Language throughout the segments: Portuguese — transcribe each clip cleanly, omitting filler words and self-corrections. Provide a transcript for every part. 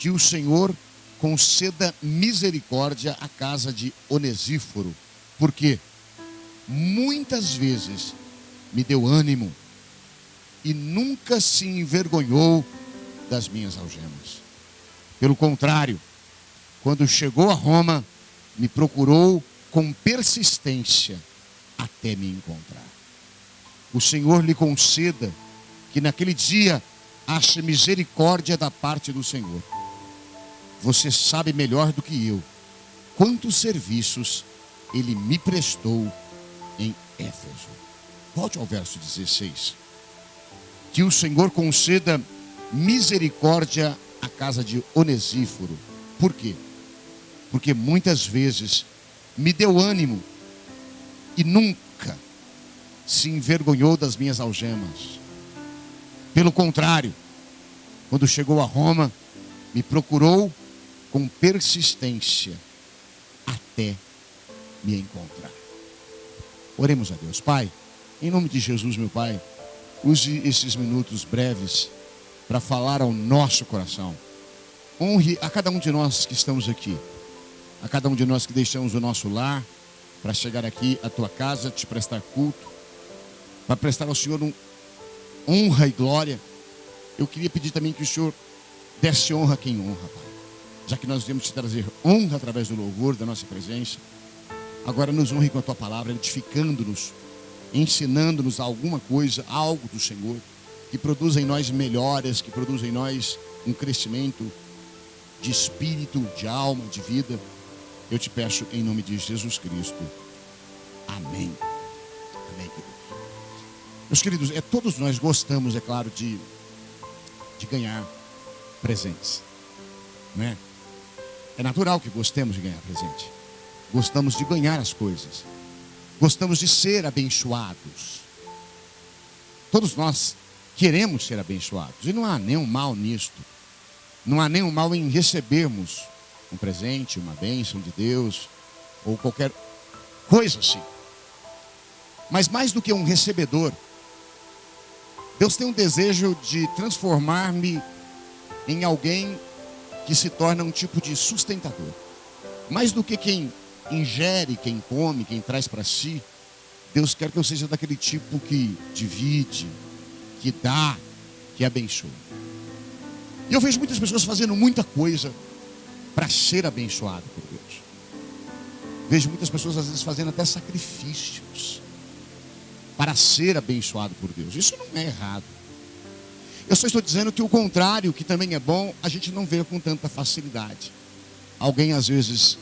que o Senhor conceda misericórdia à casa de Onesíforo, porque muitas vezes me deu ânimo e nunca se envergonhou das minhas algemas. Pelo contrário, quando chegou a Roma, me procurou com persistência até me encontrar. O Senhor lhe conceda que naquele dia ache misericórdia da parte do Senhor. Você sabe melhor do que eu quantos serviços ele me prestou em Éfeso. Volte ao verso 16. Que o Senhor conceda misericórdia à casa de Onesíforo. Por quê? Porque muitas vezes me deu ânimo e nunca se envergonhou das minhas algemas. Pelo contrário, quando chegou a Roma, me procurou com persistência até me encontrar. Oremos a Deus. Pai, em nome de Jesus, meu Pai, use esses minutos breves para falar ao nosso coração. Honre a cada um de nós que estamos aqui, a cada um de nós que deixamos o nosso lar para chegar aqui à tua casa, te prestar culto, para prestar ao Senhor honra e glória. Eu queria pedir também que o Senhor desse honra a quem honra, Pai. Já que nós viemos te trazer honra através do louvor, da nossa presença, agora nos honre com a tua palavra, edificando-nos, ensinando-nos alguma coisa, algo do Senhor, que produza em nós melhoras, que produza em nós um crescimento de espírito, de alma, de vida. Eu te peço em nome de Jesus Cristo. Amém. Amém, queridos. Meus queridos, todos nós gostamos, é claro, de ganhar presentes, não é? É natural que gostemos de ganhar presente. Gostamos de ganhar as coisas. Gostamos de ser abençoados. Todos nós queremos ser abençoados. E não há nenhum mal nisto. Não há nenhum mal em recebermos um presente, uma bênção de Deus, ou qualquer coisa assim. Mas mais do que um recebedor, Deus tem um desejo de transformar-me em alguém que se torna um tipo de sustentador. Mais do que quem ingere, quem come, quem traz para si, Deus quer que eu seja daquele tipo que divide, que dá, que abençoa. E eu vejo muitas pessoas fazendo muita coisa para ser abençoado por Deus. Vejo muitas pessoas às vezes fazendo até sacrifícios para ser abençoado por Deus. Isso não é errado. Eu só estou dizendo que o contrário, que também é bom, a gente não vê com tanta facilidade. Alguém às vezes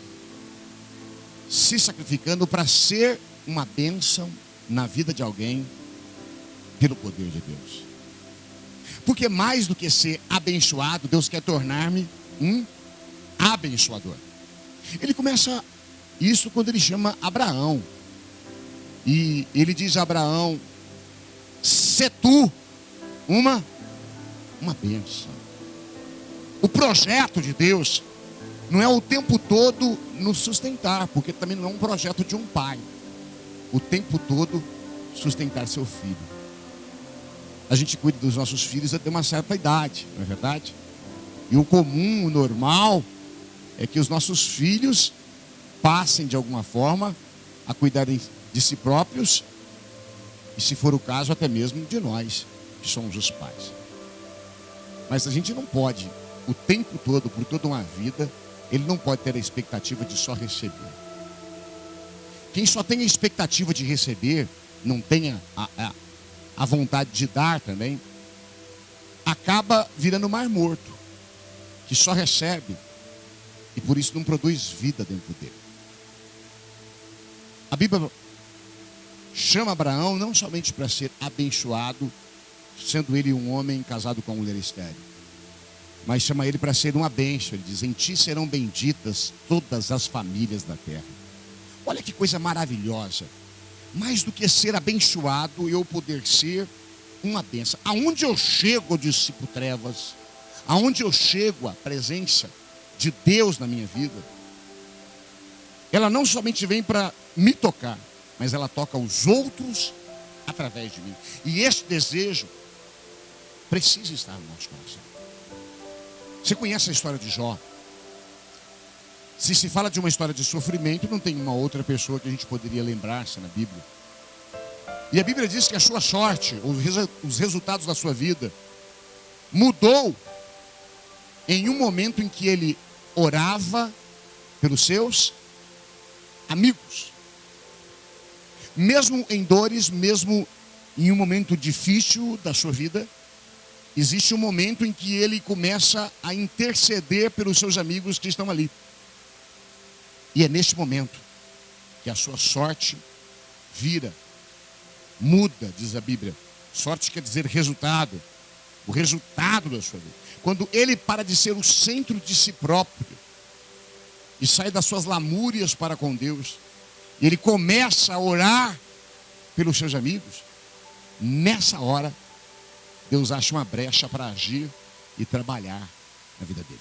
se sacrificando para ser uma bênção na vida de alguém pelo poder de Deus. Porque mais do que ser abençoado, Deus quer tornar-me um abençoador. Ele começa isso quando ele chama Abraão. E ele diz a Abraão: "Se tu uma bênção." O projeto de Deus não é o tempo todo nos sustentar, porque também não é um projeto de um pai. O tempo todo sustentar seu filho. A gente cuida dos nossos filhos até uma certa idade, não é verdade? E o comum, o normal, é que os nossos filhos passem de alguma forma a cuidarem de si próprios, e se for o caso até mesmo de nós, que somos os pais. Mas a gente não pode, o tempo todo, por toda uma vida, ele não pode ter a expectativa de só receber. Quem só tem a expectativa de receber, não tem a vontade de dar também, acaba virando mar morto, que só recebe e por isso não produz vida dentro dele. A Bíblia chama Abraão não somente para ser abençoado, sendo ele um homem casado com uma mulher estéril, mas chama ele para ser uma bênção. Ele diz: "Em ti serão benditas todas as famílias da terra." Olha que coisa maravilhosa. Mais do que ser abençoado, eu poder ser uma bênção. Aonde eu chego, eu dissipo trevas. Aonde eu chego, a presença de Deus na minha vida, ela não somente vem para me tocar, mas ela toca os outros através de mim. E esse desejo precisa estar no nosso coração. Você conhece a história de Jó? Se fala de uma história de sofrimento, não tem uma outra pessoa que a gente poderia lembrar-se na Bíblia. E a Bíblia diz que a sua sorte, os resultados da sua vida, mudou em um momento em que ele orava pelos seus amigos. Mesmo em dores, mesmo em um momento difícil da sua vida, existe um momento em que ele começa a interceder pelos seus amigos que estão ali. E é neste momento que a sua sorte vira, muda, diz a Bíblia. Sorte quer dizer resultado. O resultado da sua vida. Quando ele para de ser o centro de si próprio e sai das suas lamúrias para com Deus, e ele começa a orar pelos seus amigos, nessa hora, Deus acha uma brecha para agir e trabalhar na vida dele.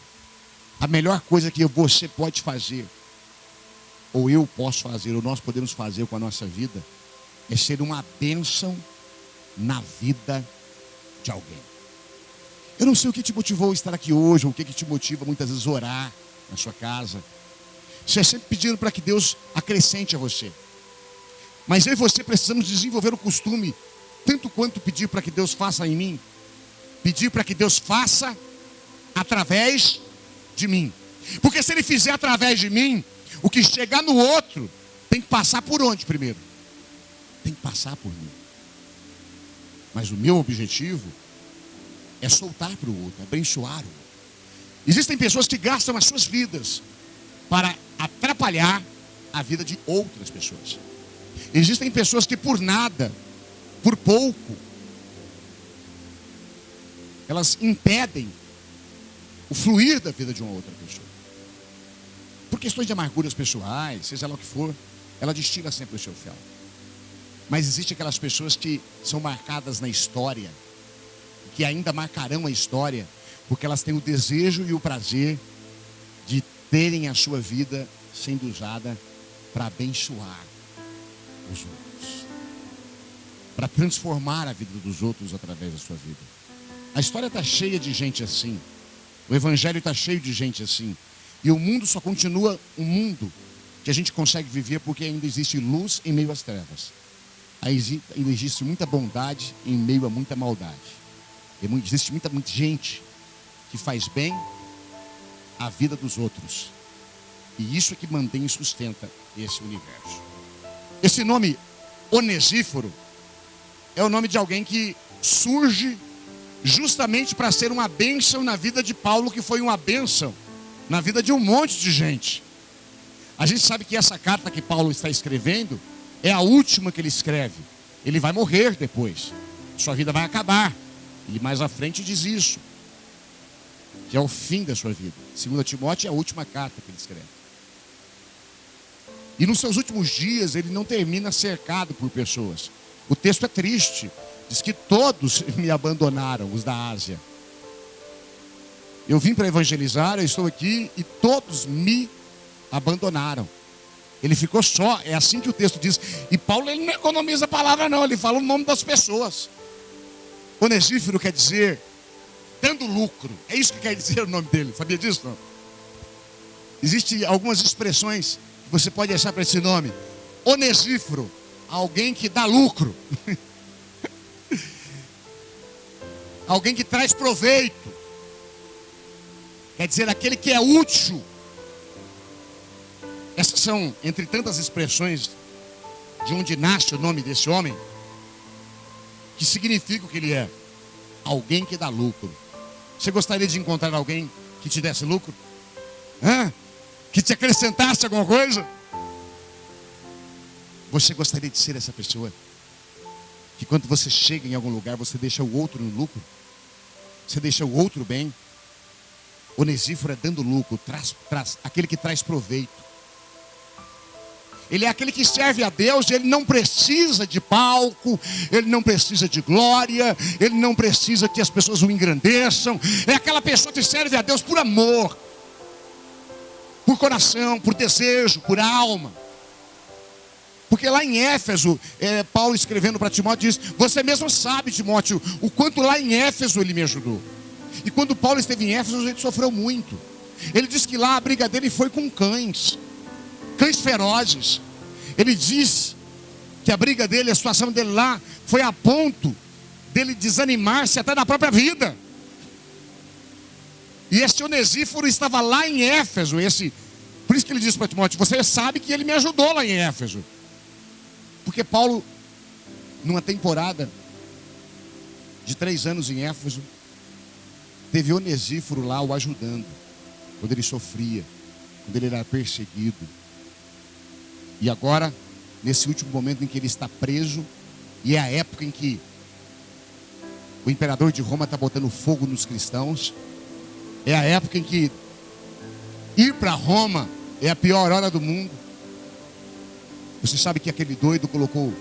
A melhor coisa que você pode fazer, ou eu posso fazer, ou nós podemos fazer com a nossa vida, é ser uma bênção na vida de alguém. Eu não sei o que te motivou a estar aqui hoje, ou o que te motiva muitas vezes a orar na sua casa. Você é sempre pedindo para que Deus acrescente a você. Mas eu e você precisamos desenvolver o costume, tanto quanto pedir para que Deus faça em mim, pedir para que Deus faça através de mim. Porque se Ele fizer através de mim, o que chegar no outro tem que passar por onde primeiro? Tem que passar por mim. Mas o meu objetivo é soltar para o outro, abençoar o outro. Existem pessoas que gastam as suas vidas para atrapalhar a vida de outras pessoas. Existem pessoas que por nada, por pouco, elas impedem o fluir da vida de uma outra pessoa. Por questões de amarguras pessoais, seja lá o que for, ela destila sempre o seu fel. Mas existem aquelas pessoas que são marcadas na história, que ainda marcarão a história, porque elas têm o desejo e o prazer de terem a sua vida sendo usada para abençoar os outros, para transformar a vida dos outros através da sua vida. A história está cheia de gente assim, o evangelho está cheio de gente assim, e o mundo só continua um mundo que a gente consegue viver porque ainda existe luz em meio às trevas. Ainda existe muita bondade em meio a muita maldade. Existe muita gente que faz bem a vida dos outros. E isso é que mantém e sustenta esse universo. Esse nome, Onesíforo, é o nome de alguém que surge justamente para ser uma bênção na vida de Paulo, que foi uma bênção na vida de um monte de gente. A gente sabe que essa carta que Paulo está escrevendo é a última que ele escreve. Ele vai morrer depois. Sua vida vai acabar. E mais à frente diz isso, que é o fim da sua vida. 2 Timóteo é a última carta que ele escreve. E nos seus últimos dias ele não termina cercado por pessoas. O texto é triste. Diz que todos me abandonaram, os da Ásia. Eu vim para evangelizar, eu estou aqui e todos me abandonaram. Ele ficou só, é assim que o texto diz. E Paulo, ele não economiza a palavra não, ele fala o nome das pessoas. Onesíforo quer dizer dando lucro. É isso que quer dizer o nome dele. Sabia disso? Não? Existem algumas expressões que você pode achar para esse nome. Onesíforo, alguém que dá lucro. Alguém que traz proveito. Quer dizer, aquele que é útil. Essas são, entre tantas expressões, de onde nasce o nome desse homem, que significa o que ele é? Alguém que dá lucro. Você gostaria de encontrar alguém que te desse lucro? Que te acrescentasse alguma coisa? Você gostaria de ser essa pessoa? Que quando você chega em algum lugar, você deixa o outro no lucro? Você deixa o outro bem? Onesíforo é dando lucro, aquele que traz proveito. Ele é aquele que serve a Deus, ele não precisa de palco, ele não precisa de glória, ele não precisa que as pessoas o engrandeçam. É aquela pessoa que serve a Deus por amor, por coração, por desejo, por alma. Porque lá em Éfeso, Paulo escrevendo para Timóteo diz: você mesmo sabe, Timóteo, o quanto lá em Éfeso ele me ajudou. E quando Paulo esteve em Éfeso, ele sofreu muito. Ele diz que lá a briga dele foi com cães ferozes. Ele diz que a briga dele, a situação dele lá, foi a ponto dele desanimar-se até da própria vida. E esse Onesíforo estava lá em Éfeso. Por isso que ele disse para Timóteo: você sabe que ele me ajudou lá em Éfeso. Porque Paulo, numa temporada de 3 anos em Éfeso, teve Onesíforo lá o ajudando, quando ele sofria, quando ele era perseguido. E agora, nesse último momento em que ele está preso, e é a época em que o imperador de Roma está botando fogo nos cristãos, é a época em que ir para Roma é a pior hora do mundo. Você sabe que aquele doido colocou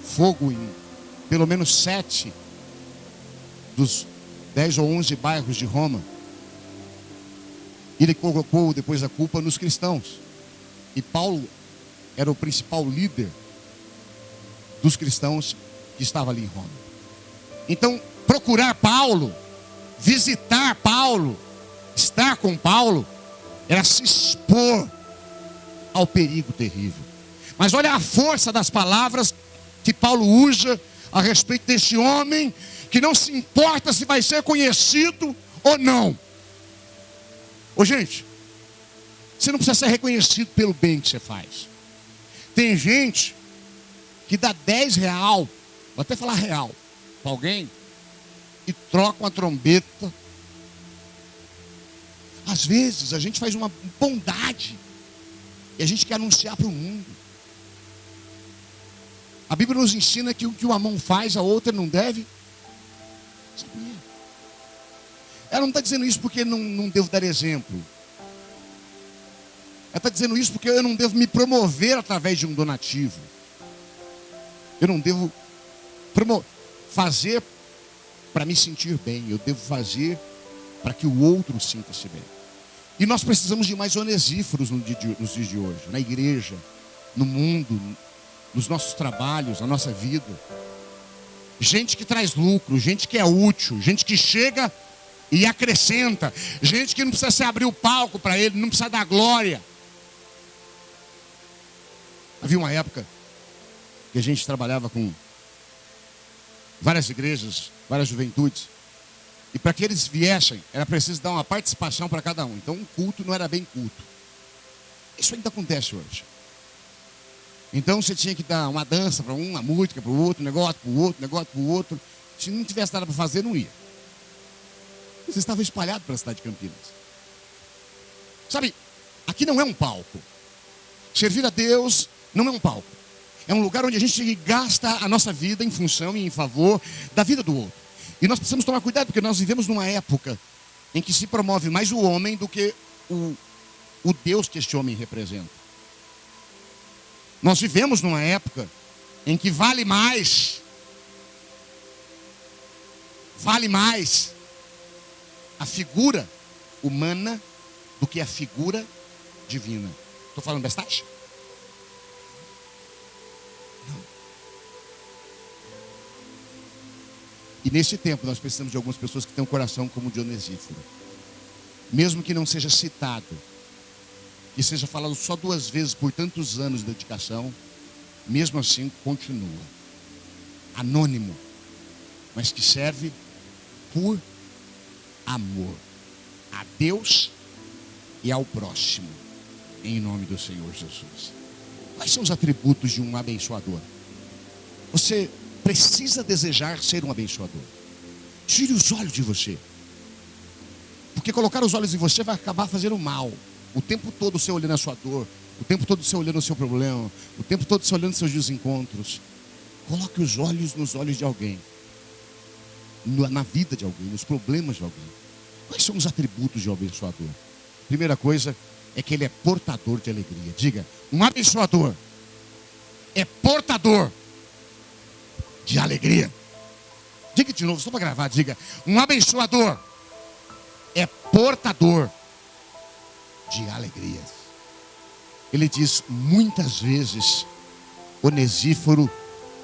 fogo em pelo menos 7 dos 10 ou 11 bairros de Roma. Ele colocou depois a culpa nos cristãos. E Paulo era o principal líder dos cristãos que estava ali em Roma. Então, procurar Paulo, visitar Paulo, estar com Paulo, era se expor ao perigo terrível. Mas olha a força das palavras que Paulo usa a respeito desse homem que não se importa se vai ser conhecido ou não. Ô gente, você não precisa ser reconhecido pelo bem que você faz. Tem gente que dá 10 real, vou até falar real, para alguém, e troca uma trombeta. Às vezes a gente faz uma bondade e a gente quer anunciar para o mundo. A Bíblia nos ensina que o que uma mão faz, a outra não deve. Sabia? Ela não está dizendo isso porque não devo dar exemplo. Ela está dizendo isso porque eu não devo me promover através de um donativo. Eu não devo fazer para me sentir bem. Eu devo fazer para que o outro sinta-se bem. E nós precisamos de mais onesíforos nos dias de hoje. Na igreja, no mundo, nos nossos trabalhos, na nossa vida. Gente que traz lucro, gente que é útil, gente que chega e acrescenta. Gente que não precisa se abrir o palco para ele, não precisa dar glória. Havia uma época que a gente trabalhava com várias igrejas, várias juventudes. E para que eles viessem, era preciso dar uma participação para cada um. Então um culto não era bem culto. Isso ainda acontece hoje. Então você tinha que dar uma dança para um, uma música para o outro, um negócio para o outro, um negócio para o outro. Se não tivesse nada para fazer, não ia. Você estava espalhado pela cidade de Campinas. Sabe, aqui não é um palco. Servir a Deus não é um palco. É um lugar onde a gente gasta a nossa vida em função e em favor da vida do outro. E nós precisamos tomar cuidado, porque nós vivemos numa época em que se promove mais o homem do que o Deus que este homem representa. Nós vivemos numa época em que vale mais a figura humana do que a figura divina. Estou falando bestagem? Não. E nesse tempo nós precisamos de algumas pessoas que têm um coração como o de Onesíforo. Mesmo que não seja citado, que seja falado só 2 vezes por tantos anos de dedicação, mesmo assim continua. Anônimo, mas que serve por amor a Deus e ao próximo, em nome do Senhor Jesus. Quais são os atributos de um abençoador? Você precisa desejar ser um abençoador. Tire os olhos de você, porque colocar os olhos em você vai acabar fazendo mal. O tempo todo você olhando a sua dor, o tempo todo você olhando o seu problema, o tempo todo você olhando os seus desencontros. Coloque os olhos nos olhos de alguém, na vida de alguém, nos problemas de alguém. Quais são os atributos de um abençoador? Primeira coisa é que ele é portador de alegria. Diga, um abençoador é portador de alegria. Diga de novo, só para gravar, diga, um abençoador é portador de alegrias. Ele diz, muitas vezes Onesíforo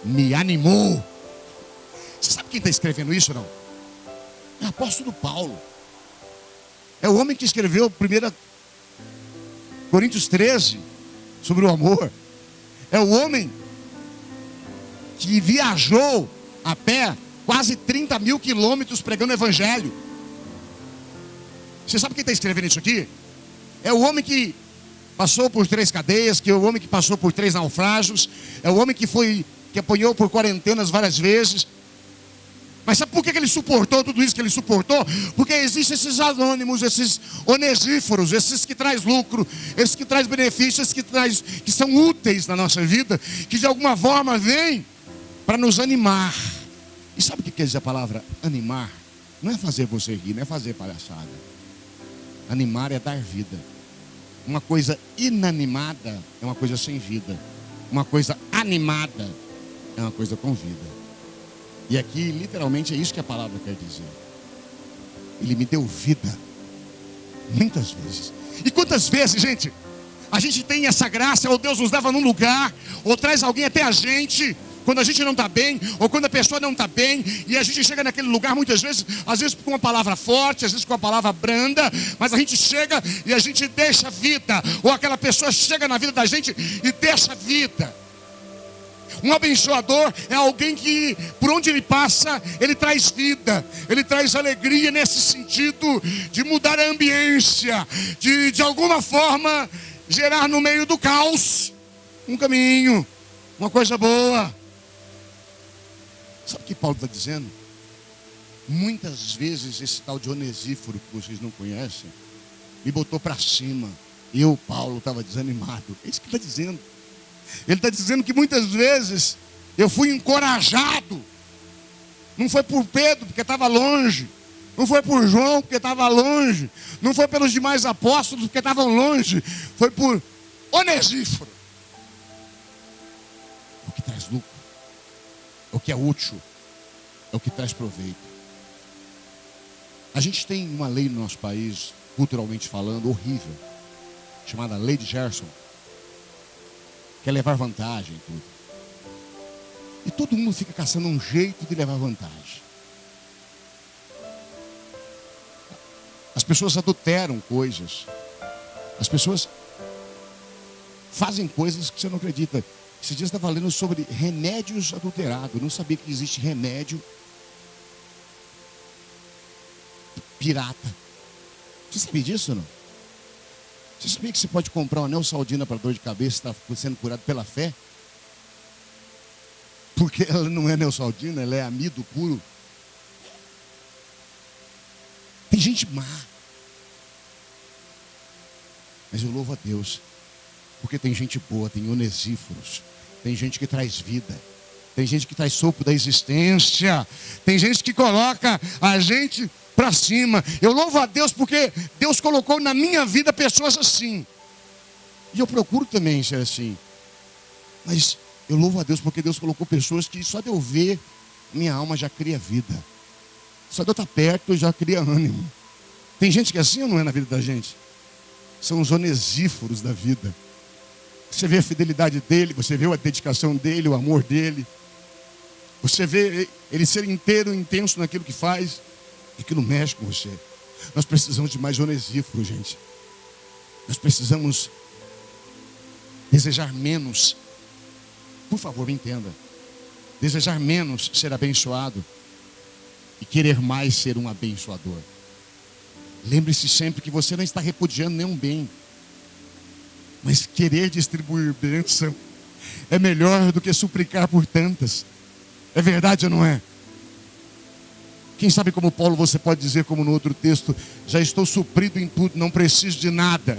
me animou. Você sabe quem está escrevendo isso ou não? É apóstolo Paulo. É o homem que escreveu 1 Coríntios 13 sobre o amor. É o homem que viajou a pé quase 30 mil quilômetros pregando o evangelho. Você sabe quem está escrevendo isso aqui? É o homem que passou por 3 cadeias, que é o homem que passou por 3 naufrágios, é o homem que apanhou por quarentenas várias vezes. Mas sabe por que ele suportou tudo isso que ele suportou? Porque existem esses anônimos, esses onesíforos, esses que traz lucro, esses que traz benefícios, que são úteis na nossa vida, que de alguma forma vêm para nos animar. E sabe o que quer dizer a palavra animar? Não é fazer você rir, não é fazer palhaçada. Animar é dar vida. Uma coisa inanimada é uma coisa sem vida. Uma coisa animada é uma coisa com vida. E aqui, literalmente, é isso que a palavra quer dizer. Ele me deu vida. Muitas vezes. E quantas vezes, gente, a gente tem essa graça, ou Deus nos leva num lugar, ou traz alguém até a gente, quando a gente não está bem, ou quando a pessoa não está bem, e a gente chega naquele lugar muitas vezes, às vezes com uma palavra forte, às vezes com uma palavra branda, mas a gente chega e a gente deixa vida, ou aquela pessoa chega na vida da gente e deixa vida. Um abençoador é alguém que, por onde ele passa, ele traz vida, ele traz alegria nesse sentido de mudar a ambiência, de alguma forma gerar no meio do caos um caminho, uma coisa boa. Sabe o que Paulo está dizendo? Muitas vezes esse tal de Onesíforo que vocês não conhecem me botou para cima. Eu, Paulo, estava desanimado. É isso que ele está dizendo. Ele está dizendo que muitas vezes eu fui encorajado. Não foi por Pedro, porque estava longe. Não foi por João, porque estava longe. Não foi pelos demais apóstolos, porque estavam longe. Foi por Onesíforo. O que traz lucro. É o que é útil. É o que traz proveito. A gente tem uma lei no nosso país, culturalmente falando, horrível, chamada Lei de Gerson. Quer levar vantagem em tudo. E todo mundo fica caçando um jeito de levar vantagem. As pessoas adulteram coisas. As pessoas fazem coisas que você não acredita. Esses dias estava lendo sobre remédios adulterados. Eu não sabia que existe remédio pirata. Você sabia disso ou não? Você sabia que você pode comprar uma Neosaldina para dor de cabeça e está sendo curado pela fé? Porque ela não é Neosaldina, ela é amido puro. Tem gente má. Mas eu louvo a Deus, porque tem gente boa, tem onesíforos, tem gente que traz vida, tem gente que traz sopro da existência, tem gente que coloca a gente para cima. Eu louvo a Deus porque Deus colocou na minha vida pessoas assim. E eu procuro também ser assim. Mas eu louvo a Deus porque Deus colocou pessoas que só de eu ver, minha alma já cria vida. Só de eu estar perto, já cria ânimo. Tem gente que é assim ou não é na vida da gente? São os onesíforos da vida. Você vê a fidelidade dele, você vê a dedicação dele, o amor dele. Você vê ele ser inteiro, intenso naquilo que faz. E aquilo mexe com você. Nós precisamos de mais onesíforo, gente. Nós precisamos desejar menos. Por favor, me entenda. Desejar menos ser abençoado e querer mais ser um abençoador. Lembre-se sempre que você não está repudiando nenhum bem, mas querer distribuir bênção é melhor do que suplicar por tantas. É verdade ou não é? Quem sabe como Paulo você pode dizer, como no outro texto, já estou suprido em tudo, não preciso de nada.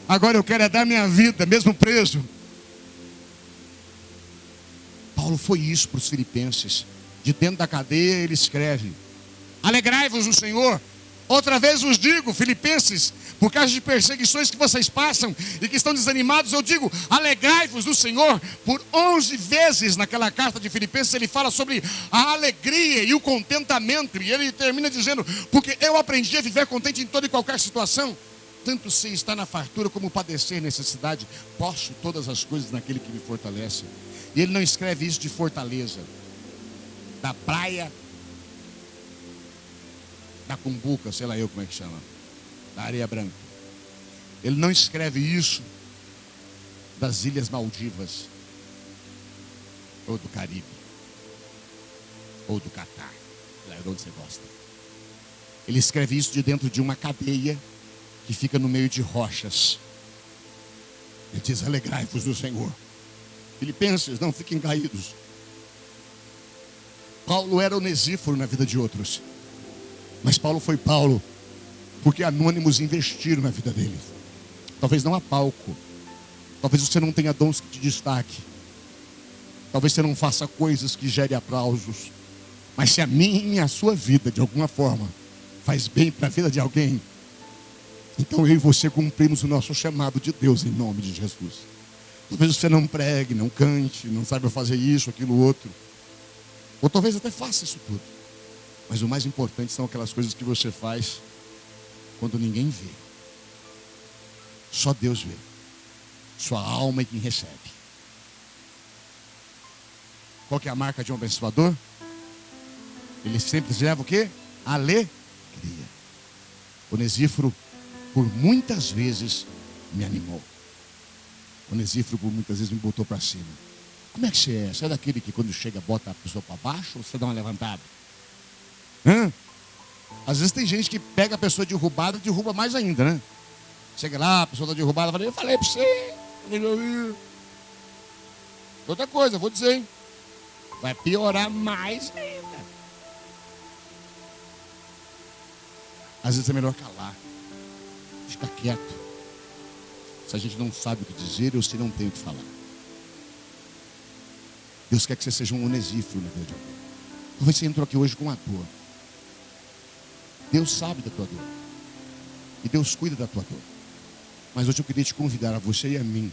Agora eu quero é dar minha vida, mesmo preso. Paulo foi isso para os filipenses. De dentro da cadeia ele escreve: alegrai-vos no Senhor. Outra vez vos digo, filipenses, por causa de perseguições que vocês passam e que estão desanimados, eu digo, alegrai-vos no Senhor. Por 11 vezes naquela carta de Filipenses ele fala sobre a alegria e o contentamento. E ele termina dizendo, porque eu aprendi a viver contente em toda e qualquer situação. Tanto se está na fartura como padecer necessidade, posso todas as coisas naquele que me fortalece. E ele não escreve isso de fortaleza, da praia da Cumbuca, sei lá eu como é que chama, da Areia Branca. Ele não escreve isso das Ilhas Maldivas, ou do Caribe, ou do Catar, lá de onde você gosta. Ele escreve isso de dentro de uma cadeia que fica no meio de rochas. Ele diz: alegrai-vos do Senhor. Filipenses, não fiquem caídos. Paulo era Onesíforo na vida de outros, mas Paulo foi Paulo porque anônimos investiram na vida dele. Talvez não há palco, talvez você não tenha dons que te destaque, talvez você não faça coisas que gerem aplausos, mas se a minha e a sua vida de alguma forma faz bem para a vida de alguém, então eu e você cumprimos o nosso chamado de Deus em nome de Jesus. Talvez você não pregue, não cante, não saiba fazer isso, aquilo, outro, ou talvez até faça isso tudo, mas o mais importante são aquelas coisas que você faz quando ninguém vê. Só Deus vê. Sua alma é quem recebe. Qual que é a marca de um abençoador? Ele sempre leva o quê? Alegria. Onesíforo por muitas vezes me animou. Onesíforo por muitas vezes me botou para cima. Como é que você é? Você é daquele que quando chega bota a pessoa para baixo ou você dá uma levantada? Às vezes tem gente que pega a pessoa derrubada e derruba mais ainda, né? Chega lá, a pessoa está derrubada, eu falei para você. Outra coisa, vou dizer, hein? Vai piorar mais ainda. Às vezes é melhor calar, ficar quieto, se a gente não sabe o que dizer ou se não tem o que falar. Deus quer que você seja um Onesíforo na vida de alguém. Talvez você entrou aqui hoje com a dor. Deus sabe da tua dor. E Deus cuida da tua dor. Mas hoje eu queria te convidar, a você e a mim,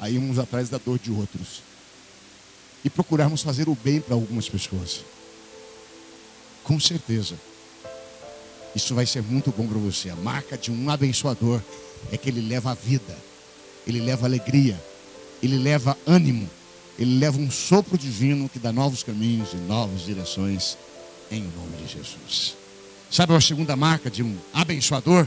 a irmos atrás da dor de outros. E procurarmos fazer o bem para algumas pessoas. Com certeza. Isso vai ser muito bom para você. A marca de um abençoador é que ele leva a vida. Ele leva alegria. Ele leva ânimo. Ele leva um sopro divino que dá novos caminhos e novas direções em nome de Jesus. Sabe a segunda marca de um abençoador?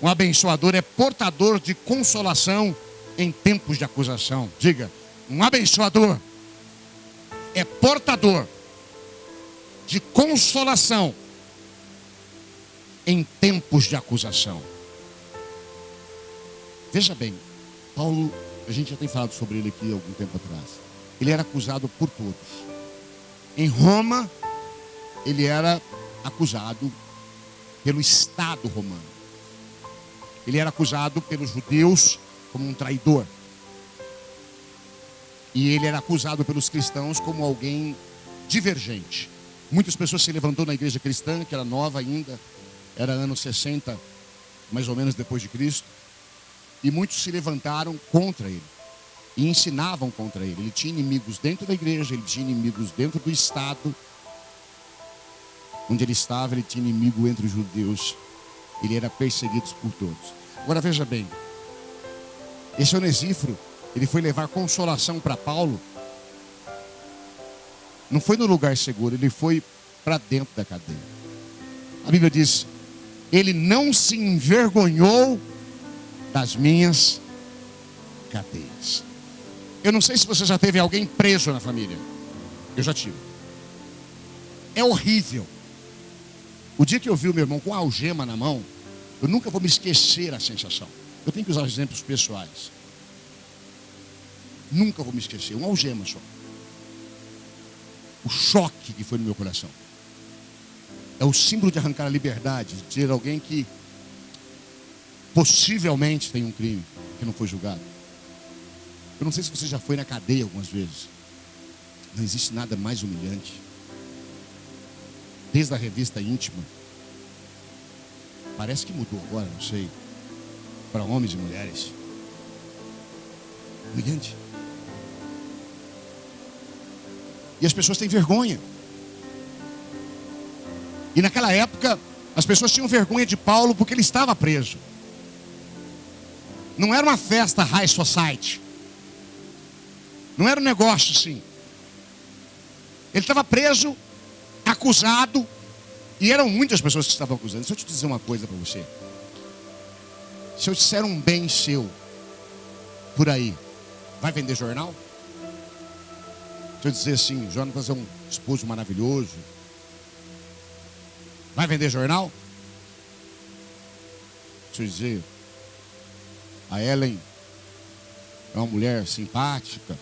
Um abençoador é portador de consolação em tempos de acusação. Diga, um abençoador é portador de consolação em tempos de acusação. Veja bem, Paulo, a gente já tem falado sobre ele aqui há algum tempo atrás. Ele era acusado por todos. Em Roma, ele era acusado pelo Estado romano. Ele era acusado pelos judeus como um traidor. E ele era acusado pelos cristãos como alguém divergente. Muitas pessoas se levantou na igreja cristã, que era nova ainda, era anos 60, mais ou menos depois de Cristo. E muitos se levantaram contra ele. E ensinavam contra ele. Ele tinha inimigos dentro da igreja, ele tinha inimigos dentro do Estado. Onde ele estava, ele tinha inimigo entre os judeus. Ele era perseguido por todos. Agora veja bem. Esse Onesíforo, ele foi levar consolação para Paulo. Não foi no lugar seguro, ele foi para dentro da cadeia. A Bíblia diz: ele não se envergonhou das minhas cadeias. Eu não sei se você já teve alguém preso na família. Eu já tive. É horrível. O dia que eu vi o meu irmão com a algema na mão, eu nunca vou me esquecer a sensação. Eu tenho que usar exemplos pessoais. Nunca vou me esquecer. Uma algema só. O choque que foi no meu coração. É o símbolo de arrancar a liberdade, de ter alguém que possivelmente tem um crime que não foi julgado. Eu não sei se você já foi na cadeia algumas vezes. Não existe nada mais humilhante. Desde a revista íntima. Parece que mudou agora, não sei. Para homens e mulheres. Humilhante. E as pessoas têm vergonha. E naquela época, as pessoas tinham vergonha de Paulo porque ele estava preso. Não era uma festa high society. Não era um negócio assim. Ele estava preso, acusado, E eram muitas pessoas que estavam acusando. Deixa eu te dizer uma coisa para você. Se eu disser um bem seu por aí, vai vender jornal? Se eu dizer assim, Jonatas é um esposo maravilhoso, vai vender jornal? Se eu dizer, a Ellen é uma mulher simpática,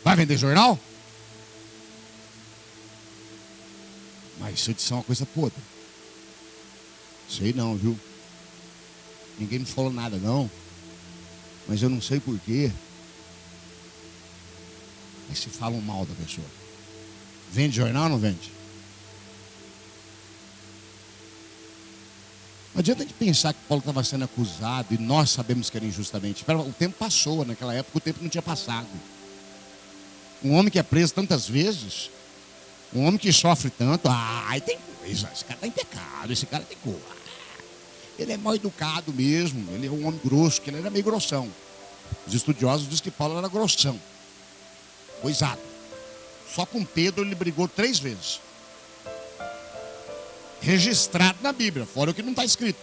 vai vender jornal? Mas se eu disser uma coisa podre, sei não, viu? Ninguém me falou nada não, mas eu não sei porquê. Mas se falam mal da pessoa, vende jornal ou não vende? Não adianta a gente pensar que Paulo estava sendo acusado e nós sabemos que era injustamente. O tempo passou, naquela época o tempo não tinha passado. Um homem que é preso tantas vezes, um homem que sofre tanto, tem coisa, esse cara está em pecado, esse cara tem coisa. Ele é mal educado mesmo, ele é um homem grosso, que ele era meio grossão. Os estudiosos dizem que Paulo era grossão, coisado. Só com Pedro ele brigou 3 vezes. Registrado na Bíblia, fora o que não está escrito.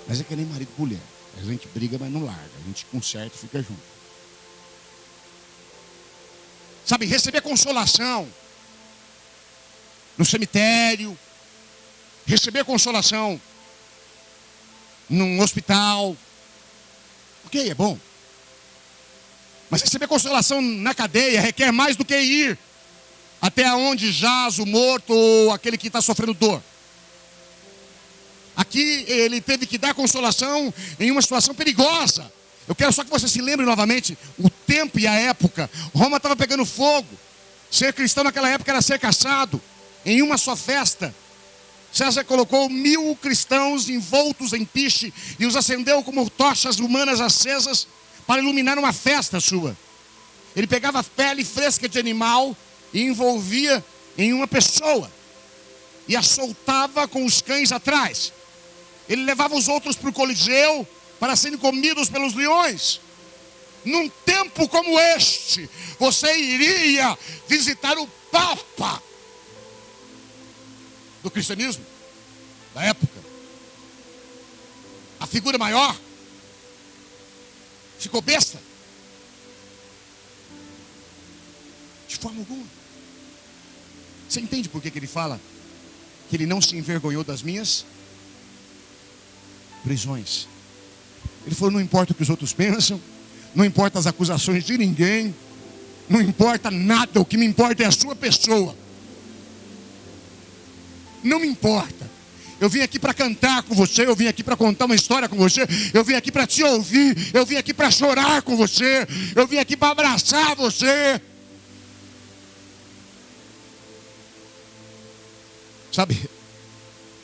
Mas é que nem marido e mulher. A gente briga, mas não larga. A gente conserta e fica junto. Sabe, receber consolação no cemitério, receber consolação num hospital, ok, é bom. Mas receber consolação na cadeia requer mais do que ir até onde jaz o morto ou aquele que está sofrendo dor. Aqui ele teve que dar consolação em uma situação perigosa. Eu quero só que você se lembre novamente o tempo e a época. Roma estava pegando fogo. Ser cristão naquela época era ser caçado. Em uma só festa, César colocou 1000 cristãos envoltos em piche e os acendeu como tochas humanas acesas para iluminar uma festa sua. Ele pegava a pele fresca de animal e envolvia em uma pessoa e a soltava com os cães atrás. Ele levava os outros para o Coliseu para serem comidos pelos leões. Num tempo como este, você iria visitar o Papa do cristianismo da época, a figura maior, ficou besta? De forma alguma. Você entende por que ele fala que ele não se envergonhou das minhas prisões? Ele falou, não importa o que os outros pensam, não importa as acusações de ninguém, não importa nada, o que me importa é a sua pessoa. Não me importa. Eu vim aqui para cantar com você, eu vim aqui para contar uma história com você, eu vim aqui para te ouvir, eu vim aqui para chorar com você, eu vim aqui para abraçar você. Sabe,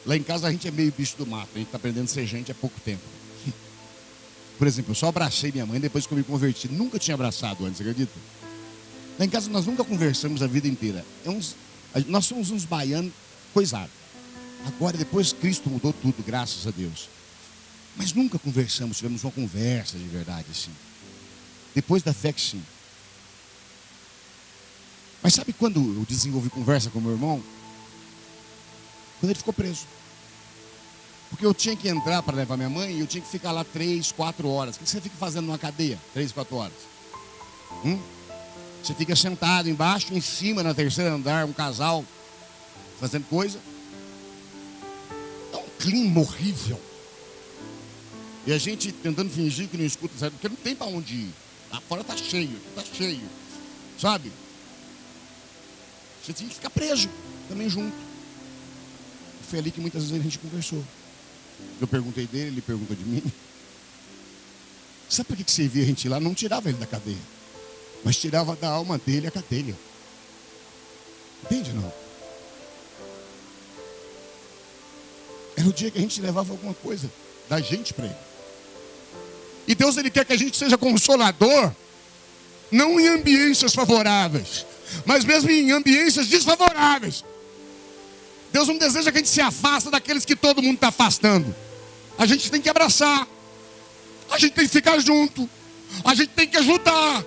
lá em casa a gente é meio bicho do mato, a gente está aprendendo a ser gente há pouco tempo. Por exemplo, eu só abracei minha mãe depois que eu me converti, nunca tinha abraçado antes, acredita? Lá em casa nós nunca conversamos a vida inteira. Nós somos uns baianos coisados. Agora, depois Cristo mudou tudo, graças a Deus. Mas nunca conversamos, tivemos uma conversa de verdade assim. Depois da fé que sim. Mas sabe quando eu desenvolvi conversa com meu irmão? Quando ele ficou preso. Porque eu tinha que entrar para levar minha mãe e eu tinha que ficar lá 3, 4 horas. O que você fica fazendo numa cadeia? 3, 4 horas. Você fica sentado embaixo, em cima, na terceira andar, um casal, fazendo coisa. É um clima horrível. E a gente tentando fingir que não escuta, sabe? Porque não tem para onde ir. Lá fora está cheio, aqui está cheio. Sabe? Você tinha que ficar preso também junto. Foi ali que muitas vezes a gente conversou. Eu perguntei dele, ele perguntou de mim. Sabe por que servia a gente ir lá? Não tirava ele da cadeia, mas tirava da alma dele a cadeia. Entende não? Era o dia que a gente levava alguma coisa da gente para ele. E Deus, ele quer que a gente seja consolador, não em ambiências favoráveis, mas mesmo em ambiências desfavoráveis. Deus não deseja que a gente se afasta daqueles que todo mundo está afastando. A gente tem que abraçar. A gente tem que ficar junto. A gente tem que ajudar.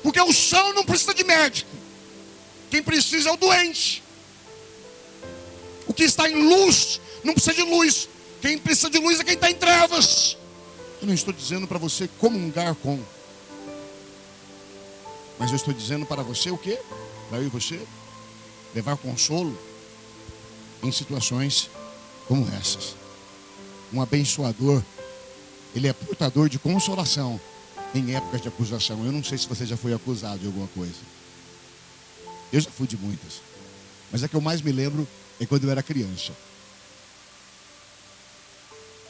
Porque o são não precisa de médico. Quem precisa é o doente. O que está em luz não precisa de luz. Quem precisa de luz é quem está em trevas. Eu não estou dizendo para você comungar com, mas eu estou dizendo para você o quê? Para eu e você levar consolo em situações como essas. Um abençoador, ele é portador de consolação em épocas de acusação. Eu não sei se você já foi acusado de alguma coisa. Eu já fui de muitas. Mas a que eu mais me lembro é quando eu era criança.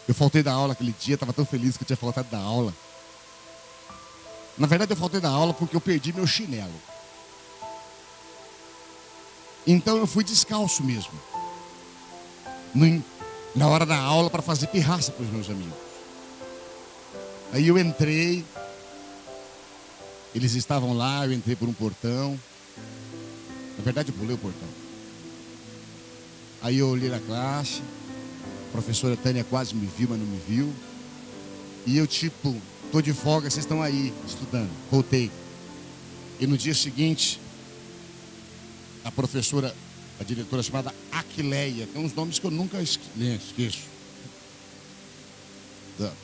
Eu faltei da aula aquele dia, estava tão feliz que eu tinha faltado da aula. Na verdade eu faltei da aula porque eu perdi meu chinelo. Então eu fui descalço mesmo. Na hora da aula para fazer pirraça para os meus amigos. Aí eu entrei. Eles estavam lá, eu entrei por um portão. Na verdade eu pulei o portão. Aí eu olhei na classe. A professora Tânia quase me viu, mas não me viu. E eu tipo, tô de folga, vocês estão aí estudando. Voltei. E no dia seguinte, a professora, a diretora chamada Aquileia, tem uns nomes que eu nunca esqueço.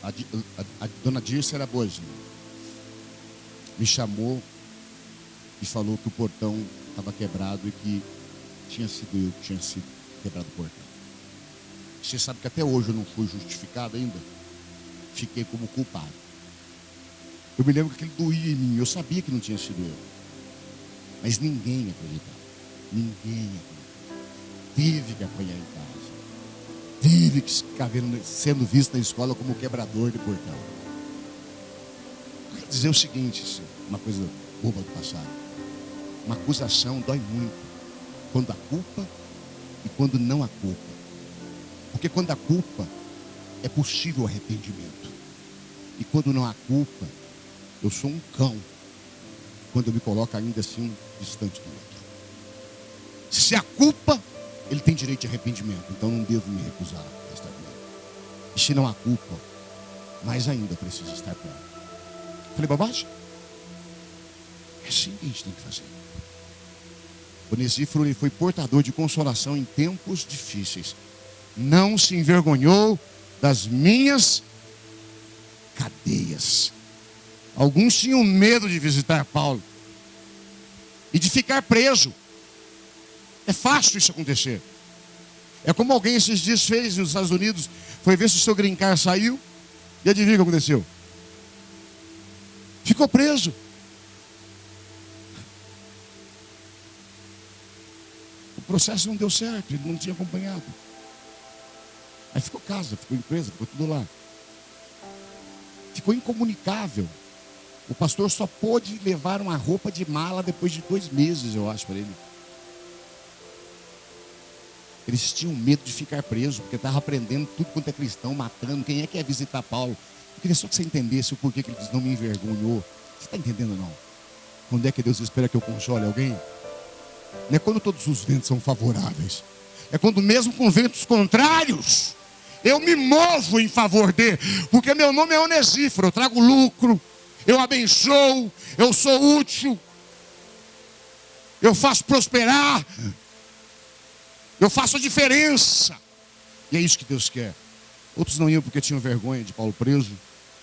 A dona Dirce era boazinha. Me chamou e falou que o portão estava quebrado e que tinha sido eu que tinha sido quebrado o portão. Você sabe que até hoje eu não fui justificado ainda. Fiquei como culpado. Eu me lembro que aquilo doía em mim. Eu sabia que não tinha sido eu. Mas ninguém acreditava. Ninguém acreditava. Tive que apanhar em casa. Tive que ficar sendo visto na escola como quebrador de portão. Eu quero dizer o seguinte, uma coisa boba do passado. Uma acusação dói muito. Quando há culpa e quando não há culpa. Porque quando há culpa, é possível arrependimento. E quando não há culpa, eu sou um cão. Quando eu me coloco ainda assim, distante do outro. Se há culpa, ele tem direito de arrependimento. Então não devo me recusar a estar com ele. E se não há culpa, mais ainda preciso estar com ele. Falei bobagem? É assim que a gente tem que fazer. Onesíforo, ele foi portador de consolação em tempos difíceis. Não se envergonhou das minhas cadeias. Alguns tinham medo de visitar Paulo e de ficar preso. É fácil isso acontecer. É como alguém esses dias fez nos Estados Unidos. Foi ver se o seu green card saiu. E adivinha o que aconteceu? Ficou preso. O processo não deu certo, ele não tinha acompanhado. Aí ficou casa, ficou empresa, ficou tudo lá. Ficou incomunicável. O pastor só pôde levar uma roupa de mala depois de 2 meses, eu acho, para ele. Eles tinham medo de ficar preso, porque estavam aprendendo tudo quanto é cristão, matando. Quem é que ia visitar Paulo? Eu queria só que você entendesse o porquê que ele diz, não me envergonhou. Você está entendendo ou não? Quando é que Deus espera que eu console alguém? Não é quando todos os ventos são favoráveis. É quando mesmo com ventos contrários, eu me movo em favor dele. Porque meu nome é Onesíforo, eu trago lucro, eu abençoo, eu sou útil, eu faço prosperar, eu faço a diferença. E é isso que Deus quer. Outros não iam porque tinham vergonha de Paulo preso,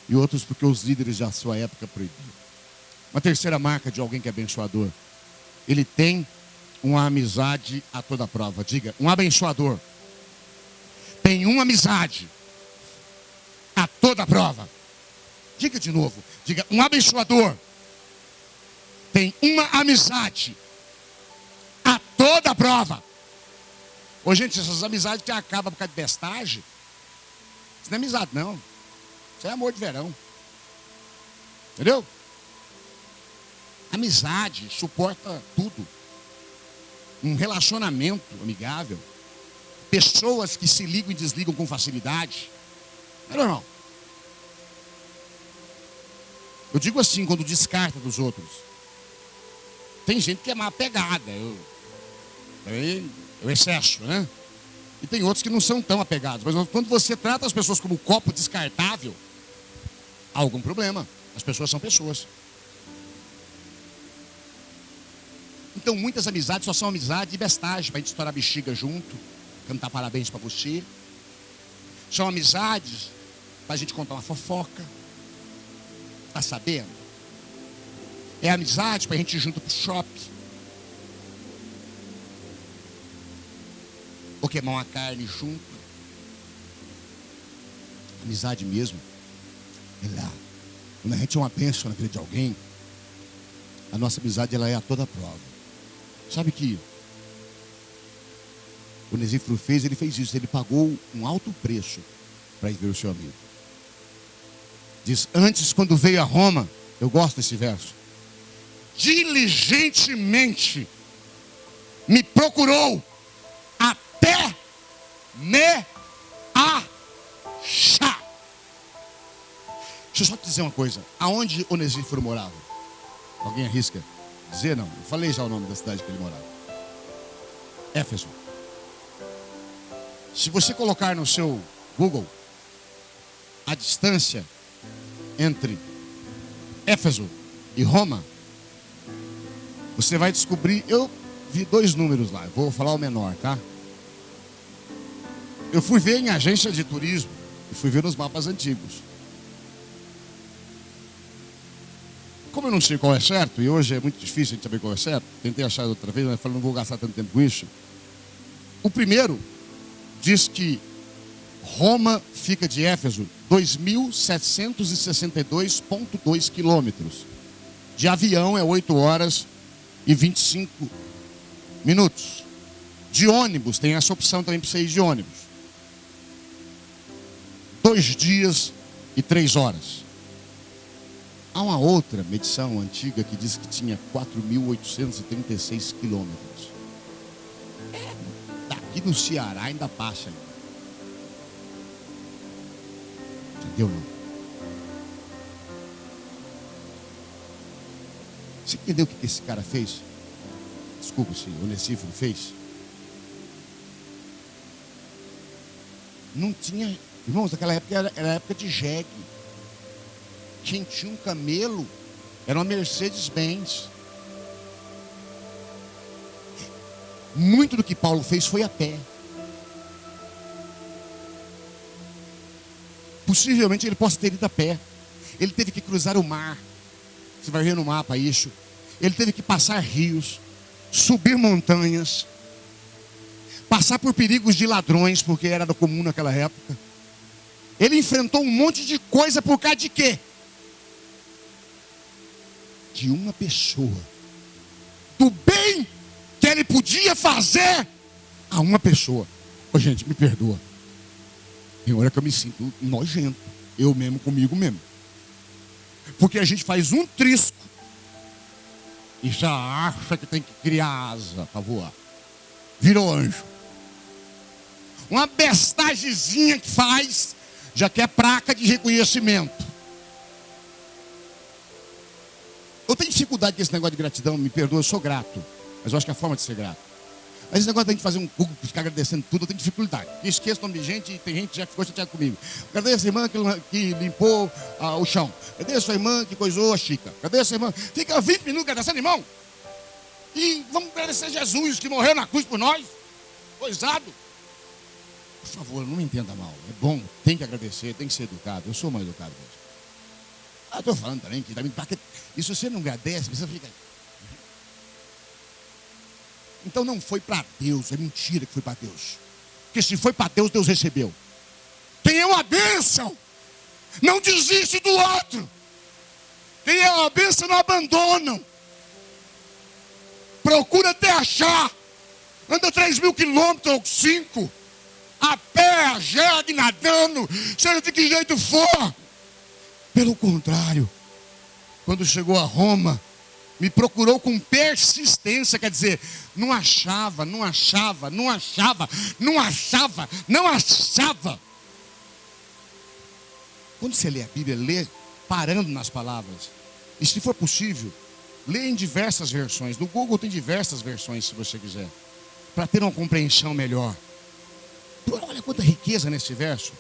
e outros porque os líderes da sua época proibiam. Uma terceira marca de alguém que é abençoador: ele tem uma amizade a toda prova. Diga, um abençoador tem uma amizade a toda prova. Diga de novo. Diga, um abençoador tem uma amizade a toda prova. Ô gente, essas amizades que acabam por causa de bestagem, isso não é amizade não. Isso é amor de verão. Entendeu? Amizade suporta tudo. Um relacionamento amigável. Pessoas que se ligam e desligam com facilidade. Não é normal. Eu digo assim, quando descarta dos outros. Tem gente que é má pegada. É o excesso, né? E tem outros que não são tão apegados. Mas quando você trata as pessoas como copo descartável, há algum problema. As pessoas são pessoas. Então muitas amizades só são amizade e bestagem, para a gente estourar bexiga junto, cantar parabéns para você. São amizades para a gente contar uma fofoca. Tá sabendo? É amizade para a gente ir junto pro shopping. Ou queimar uma carne junto. Amizade mesmo. É lá. Quando a gente é uma bênção na vida de alguém, a nossa amizade ela é a toda prova. Sabe que o Onesíforo fez, ele fez isso. Ele pagou um alto preço para ir ver o seu amigo. Diz, antes quando veio a Roma, eu gosto desse verso, diligentemente me procurou até me achar. Deixa eu só te dizer uma coisa. Aonde Onesíforo morava? Alguém arrisca dizer? Não, eu falei já o nome da cidade que ele morava. Éfeso. Se você colocar no seu Google a distância entre Éfeso e Roma, você vai descobrir. Eu vi 2 números lá, eu vou falar o menor, tá? Eu fui ver em agência de turismo e fui ver nos mapas antigos. Como eu não sei qual é certo, e hoje é muito difícil a gente saber qual é certo, tentei achar outra vez, mas falei, não vou gastar tanto tempo com isso. O primeiro diz que Roma fica de Éfeso 2.762,2 quilômetros. De avião é 8 horas e 25 minutos. De ônibus, tem essa opção também para você ir de ônibus. 2 dias e 3 horas. Há uma outra medição antiga que diz que tinha 4.836 quilômetros. Daqui no Ceará ainda passa. Entendeu, não? Você entendeu o que esse cara fez? Desculpa se o Onesíforo fez. Não tinha... Irmãos, naquela época era época de jegue. Quem tinha um camelo era uma Mercedes-Benz. Muito do que Paulo fez foi a pé. Possivelmente ele possa ter ido a pé. Ele teve que cruzar o mar. Você vai ver no mapa isso. Ele teve que passar rios, subir montanhas, passar por perigos de ladrões, porque era comum naquela época. Ele enfrentou um monte de coisa por causa de quê? De uma pessoa. Do bem que ele podia fazer a uma pessoa. Ô, gente, me perdoa. Tem hora que eu me sinto nojento. Eu mesmo, comigo mesmo. Porque a gente faz um trisco e já acha que tem que criar asa para voar. Virou anjo. Uma bestagezinha que faz, já quer placa de reconhecimento. Eu tenho dificuldade com esse negócio de gratidão, me perdoa, eu sou grato. Mas eu acho que é a forma de ser grato. Mas esse negócio da gente fazer um Google, ficar agradecendo tudo, eu tenho dificuldade. Eu esqueço o nome de gente e tem gente que já ficou chateada comigo. Cadê essa irmã que limpou o chão? Cadê essa irmã que coisou a xícara? Cadê essa irmã? Fica 20 minutos agradecendo, irmão. E vamos agradecer Jesus que morreu na cruz por nós. Coisado. Por favor, não me entenda mal. É bom, tem que agradecer, tem que ser educado. Eu sou mal educado mesmo. Estou falando também que e se você não agradece, você fica. Então não foi para Deus, é mentira que foi para Deus. Porque se foi para Deus, Deus recebeu. Quem é uma bênção, não desiste do outro. Quem é uma bênção, não abandonam. Procura até achar. Anda 3.000 quilômetros ou 5. A pé, a jegue, nadando, seja de que jeito for. Pelo contrário, quando chegou a Roma, me procurou com persistência, quer dizer, não achava. Quando você lê a Bíblia, lê parando nas palavras. E se for possível, lê em diversas versões. No Google tem diversas versões, se você quiser, para ter uma compreensão melhor. Olha quanta riqueza nesse verso.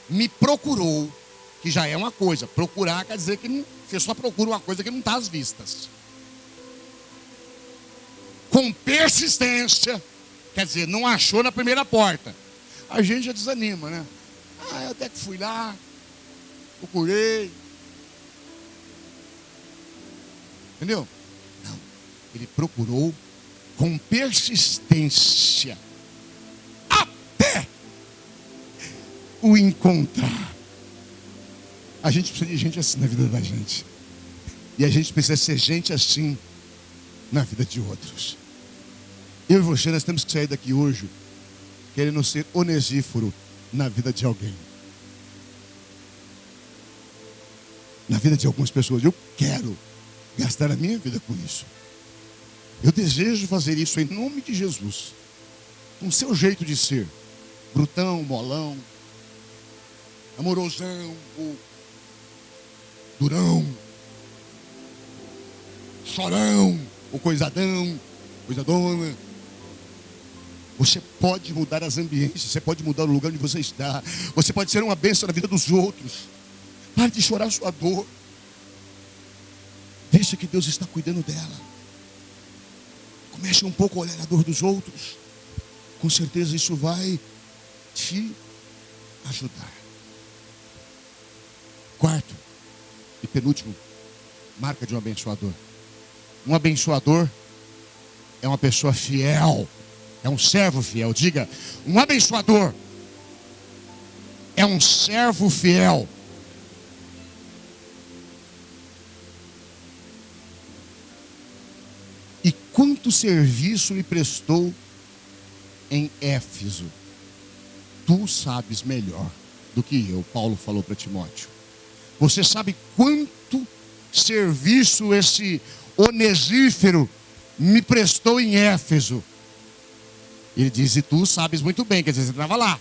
Me procurou, que já é uma coisa. Procurar quer dizer que você só procura uma coisa que não está às vistas. com persistência, quer dizer, não achou na primeira porta, a gente já desanima, né? Eu até que fui lá, procurei. Entendeu? Não, ele procurou com persistência até o encontrar. A gente precisa de gente assim na vida da gente. E a gente precisa ser gente assim na vida de outros. Eu e você, nós temos que sair daqui hoje querendo ser Onesíforo na vida de alguém. Na vida de algumas pessoas. Eu quero gastar a minha vida com isso. Eu desejo fazer isso em nome de Jesus. Com o seu jeito de ser. Brutão, molão, amorosão, ou durão, chorão, ou coisadão, coisadona. Você pode mudar as ambiências, você pode mudar o lugar onde você está. Você pode ser uma bênção na vida dos outros. Pare de chorar a sua dor. Deixa que Deus está cuidando dela. Comece um pouco a olhar a dor dos outros. Com certeza isso vai te ajudar. Quarto e penúltimo, marca de um abençoador. Um abençoador é uma pessoa fiel. É um servo fiel. Diga, um abençoador é um servo fiel. E quanto serviço lhe prestou em Éfeso? Tu sabes melhor do que eu, Paulo falou para Timóteo. Você sabe quanto serviço esse Onesíforo me prestou em Éfeso? Ele diz, e tu sabes muito bem, quer dizer, você estava lá.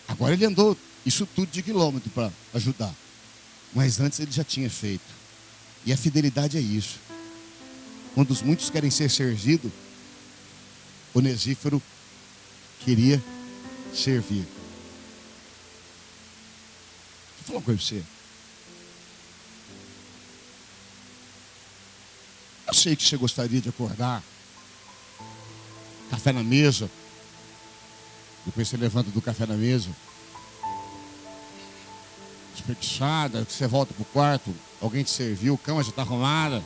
Agora ele andou isso tudo de quilômetro para ajudar. Mas antes ele já tinha feito. E a fidelidade é isso. Quando os muitos querem ser servidos, Onesíforo queria servir. Deixa eu falar uma coisa para você. Eu sei que você gostaria de acordar, café na mesa, depois você levanta do café na mesa, espreguiçada, você volta pro quarto, alguém te serviu, a cama já está arrumada.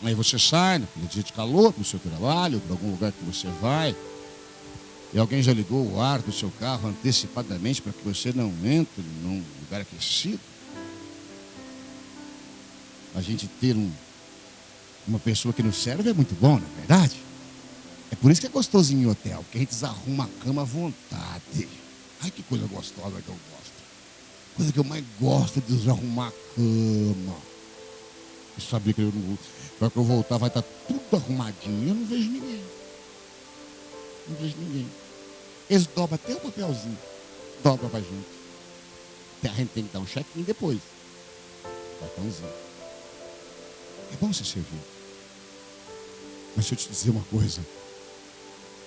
Aí você sai, no dia de calor, para o seu trabalho, para algum lugar que você vai, e alguém já ligou o ar do seu carro antecipadamente para que você não entre num lugar aquecido. A gente ter uma pessoa que nos serve é muito bom, não é verdade? É por isso que é gostosinho em hotel, porque a gente desarruma a cama à vontade. Ai, que coisa gostosa que eu gosto. Coisa que eu mais gosto é desarrumar a cama. Eu sabia que para que eu voltar vai estar tudo arrumadinho. Eu não vejo ninguém. Não vejo ninguém. Eles dobram até o papelzinho. Dobra pra gente. A gente tem que dar um check-in depois. Cartãozinho. É bom você servir. Mas deixa eu te dizer uma coisa.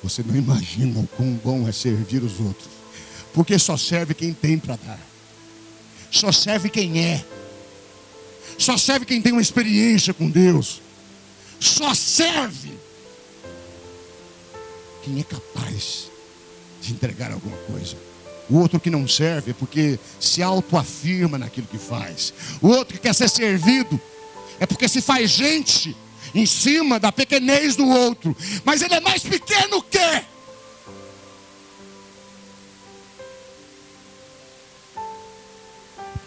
Você não imagina o quão bom é servir os outros. Porque só serve quem tem para dar. Só serve quem é. Só serve quem tem uma experiência com Deus. Só serve quem é capaz de entregar alguma coisa. O outro que não serve é porque se autoafirma naquilo que faz. O outro que quer ser servido é porque se faz gente em cima da pequenez do outro. Mas ele é mais pequeno que...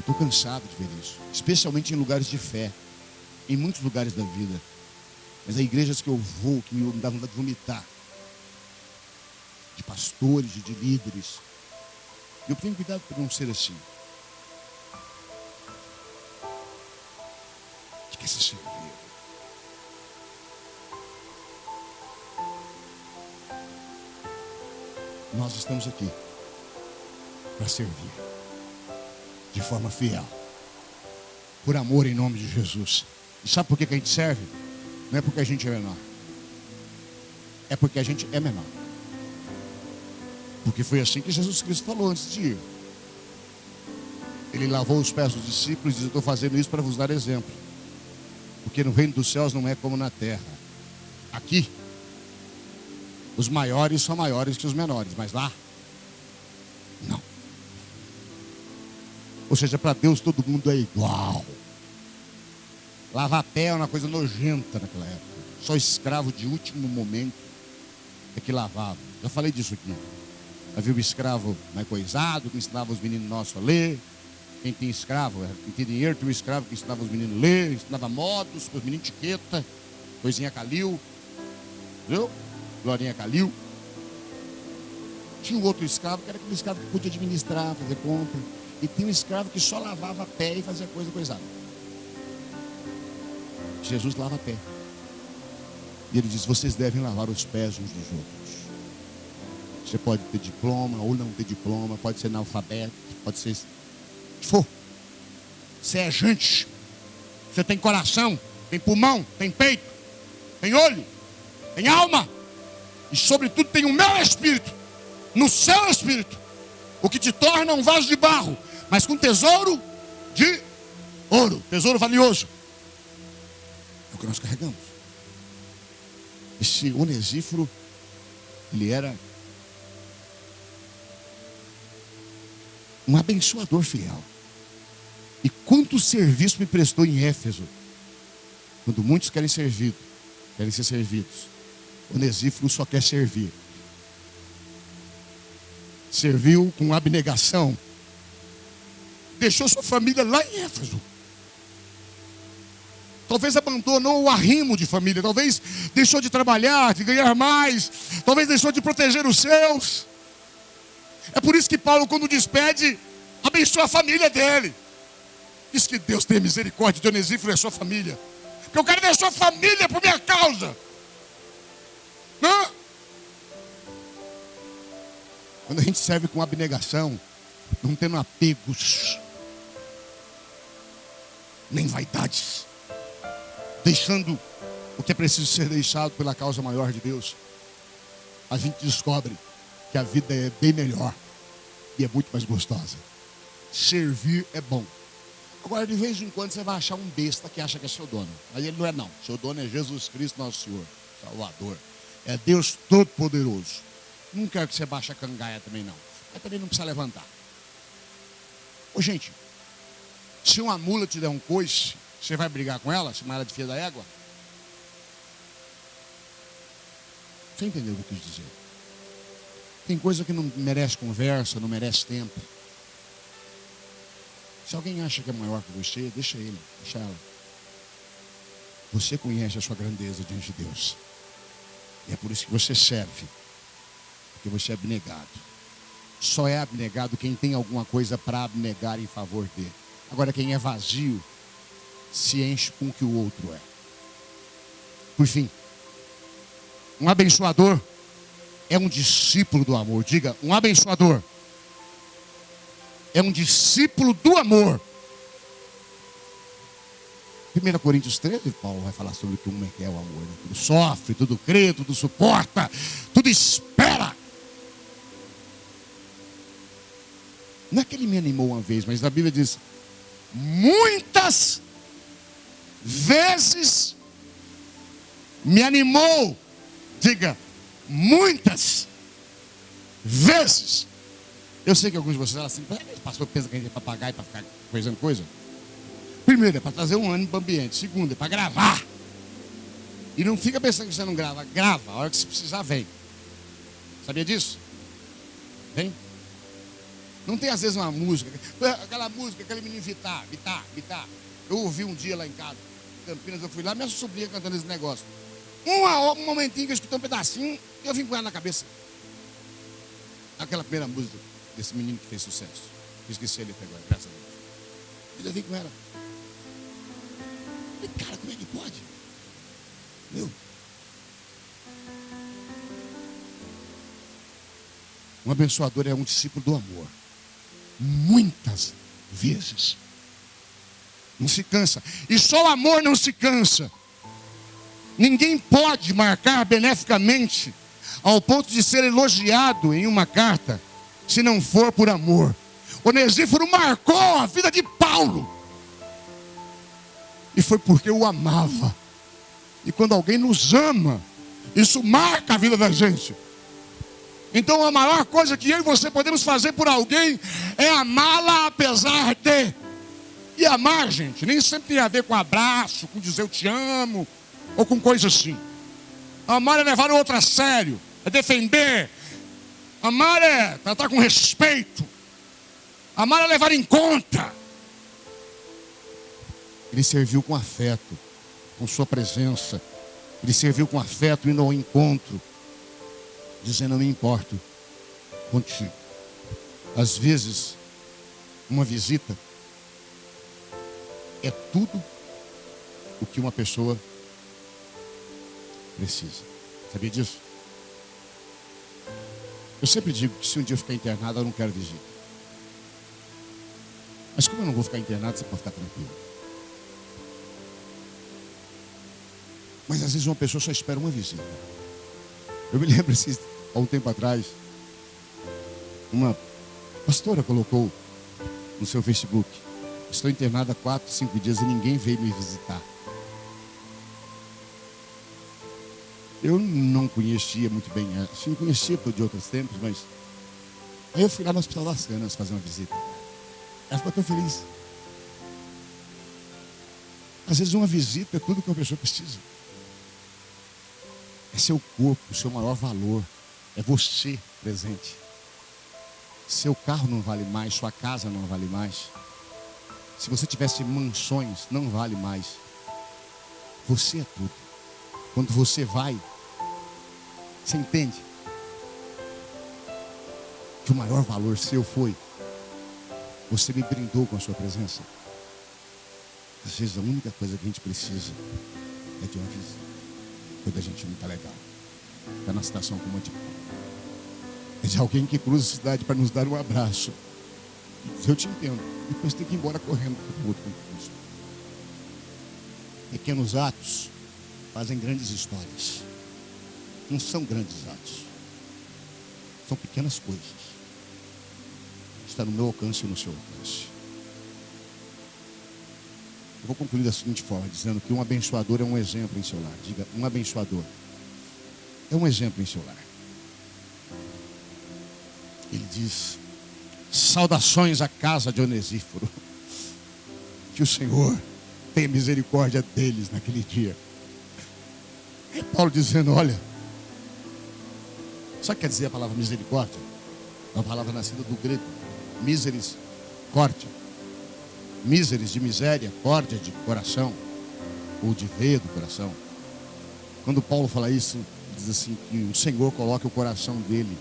Estou cansado de ver isso. Especialmente em lugares de fé. Em muitos lugares da vida. Mas há igrejas que eu vou que me dá vontade de vomitar. De pastores, de líderes. E eu tenho cuidado para não ser assim. De que se servir. Nós estamos aqui para servir de forma fiel, por amor em nome de Jesus. E sabe por que a gente serve? Não é porque a gente é menor, é porque a gente é menor. Porque foi assim que Jesus Cristo falou antes de ir. Ele lavou os pés dos discípulos e disse: eu estou fazendo isso para vos dar exemplo. Porque no reino dos céus não é como na terra. Aqui, os maiores são maiores que os menores, mas lá, não. Ou seja, para Deus todo mundo é igual. Lavar pé é uma coisa nojenta naquela época. Só escravo de último momento é que lavava. Já falei disso aqui. Havia o escravo mais coisado, que ensinava os meninos nossos a ler. Quem tem escravo, quem tem dinheiro, tem um escravo que ensinava os meninos a ler, ensinava modos, os meninos etiqueta, coisinha Calil. Viu? Glorinha Calil. Tinha um outro escravo, que era aquele escravo que podia administrar, fazer compra. E tinha um escravo que só lavava pé e fazia coisa coisada. Jesus lava pé. E ele diz: vocês devem lavar os pés uns dos outros. Você pode ter diploma ou não ter diploma, pode ser analfabeto, pode ser o que for. Você é gente. Você tem coração, tem pulmão, tem peito, tem olho, tem alma. E sobretudo tem o meu espírito, no seu espírito, o que te torna um vaso de barro, mas com tesouro de ouro, tesouro valioso. É o que nós carregamos. Esse Onesíforo, ele era um abençoador fiel. E quanto serviço me prestou em Éfeso. Quando muitos querem ser servidos, Onesíforo só quer servir. Serviu com abnegação. Deixou sua família lá em Éfeso. Talvez abandonou o arrimo de família. Talvez deixou de trabalhar, de ganhar mais. Talvez deixou de proteger os seus. É por isso que Paulo, quando despede, abençoa a família dele. Diz que Deus tem misericórdia de Onesíforo e a sua família. Porque o cara deixou a família por minha causa. Não? Quando a gente serve com abnegação, não tendo apegos, nem vaidades, deixando o que é preciso ser deixado pela causa maior de Deus, a gente descobre que a vida é bem melhor e é muito mais gostosa. Servir é bom. Agora, de vez em quando, você vai achar um besta que acha que é seu dono. Mas ele não é, não. Seu dono é Jesus Cristo, nosso Senhor, Salvador. É Deus Todo-Poderoso. Não quero que você baixe a cangaia também, não. Mas também não precisa levantar. Ô, gente, se uma mula te der um coice, você vai brigar com ela? Chamar ela de filha da égua? Você entendeu o que eu quis dizer? Tem coisa que não merece conversa, não merece tempo. Se alguém acha que é maior que você, deixa ele, deixa ela. Você conhece a sua grandeza diante de Deus. E é por isso que você serve. Porque você é abnegado. Só é abnegado quem tem alguma coisa para abnegar em favor dele. Agora, quem é vazio, se enche com o que o outro é. Por fim, um abençoador é um discípulo do amor. Diga, um abençoador é um discípulo do amor. 1 Coríntios 13, Paulo vai falar sobre como é que é o amor. Né? Tudo sofre, tudo crê, tudo suporta, tudo espera. Não é que ele me animou uma vez, mas a Bíblia diz: muitas vezes me animou. Diga, muitas vezes. Eu sei que alguns de vocês falam assim: pastor pensa que a gente é papagaio para ficar coisando coisa. Primeiro, é para trazer um ânimo para o ambiente. Segundo, é para gravar. E não fica pensando que você não grava. Grava, a hora que você precisar, vem. Sabia disso? Vem. Não tem às vezes uma música, aquela música, aquele menino Vitar. Eu ouvi um dia lá em casa, em Campinas, eu fui lá, minha sobrinha cantando esse negócio. Um momentinho que eu escutei um pedacinho, e eu vim com ela na cabeça. Aquela primeira música desse menino que fez sucesso. Eu esqueci ele agora, graças a Deus. Mas eu vim com ela. E cara, como é que pode? Meu. Um abençoador é um discípulo do amor. Muitas vezes. Não se cansa. E só o amor não se cansa. Ninguém pode marcar beneficamente ao ponto de ser elogiado em uma carta, se não for por amor. Onesíforo marcou a vida de Paulo. E foi porque o amava. E quando alguém nos ama, isso marca a vida da gente. Então a maior coisa que eu e você podemos fazer por alguém é amá-la apesar de. E amar, gente, nem sempre tem a ver com abraço, com dizer eu te amo, ou com coisa assim. Amar é levar o outro a sério, é defender. Amar é tratar com respeito. Amar é levar em conta. Ele serviu com afeto, com sua presença. Ele serviu com afeto indo ao encontro, dizendo eu me importo contigo. Às vezes, uma visita é tudo o que uma pessoa precisa. Sabia disso? Eu sempre digo que se um dia eu ficar internado, eu não quero visita. Mas como eu não vou ficar internado, você pode ficar tranquilo. Mas às vezes uma pessoa só espera uma visita. Eu me lembro, há um tempo atrás, uma pastora colocou no seu Facebook: estou internada há 4, 5 dias e ninguém veio me visitar. Eu não conhecia muito bem ela. Sim, conhecia de outros tempos, mas aí eu fui lá no Hospital das Canas fazer uma visita. Ela ficou tão feliz. Às vezes uma visita é tudo que uma pessoa precisa. É seu corpo, o seu maior valor. É você presente. Seu carro não vale mais, sua casa não vale mais. Se você tivesse mansões, não vale mais. Você é tudo. Quando você vai, você entende que o maior valor seu foi: você me brindou com a sua presença. Às vezes a única coisa que a gente precisa é de uma visita. Quando a gente não está legal, está na situação como de Paulo. É de alguém que cruza a cidade para nos dar um abraço. Eu te entendo. Depois tem que ir embora correndo para o outro concurso. Pequenos atos fazem grandes histórias. Não são grandes atos. São pequenas coisas. Está no meu alcance e no seu alcance. Eu vou concluir da seguinte forma, dizendo que um abençoador é um exemplo em seu lar. Diga, um abençoador é um exemplo em seu lar. Ele diz: saudações à casa de Onesíforo. Que o Senhor tenha misericórdia deles naquele dia. É Paulo dizendo, olha, sabe o que quer dizer a palavra misericórdia? É uma palavra nascida do grego, miseris, córdia. Miseris de miséria, córdia de coração, ou de veia do coração. Quando Paulo fala isso, ele diz assim, que o Senhor coloca o coração dele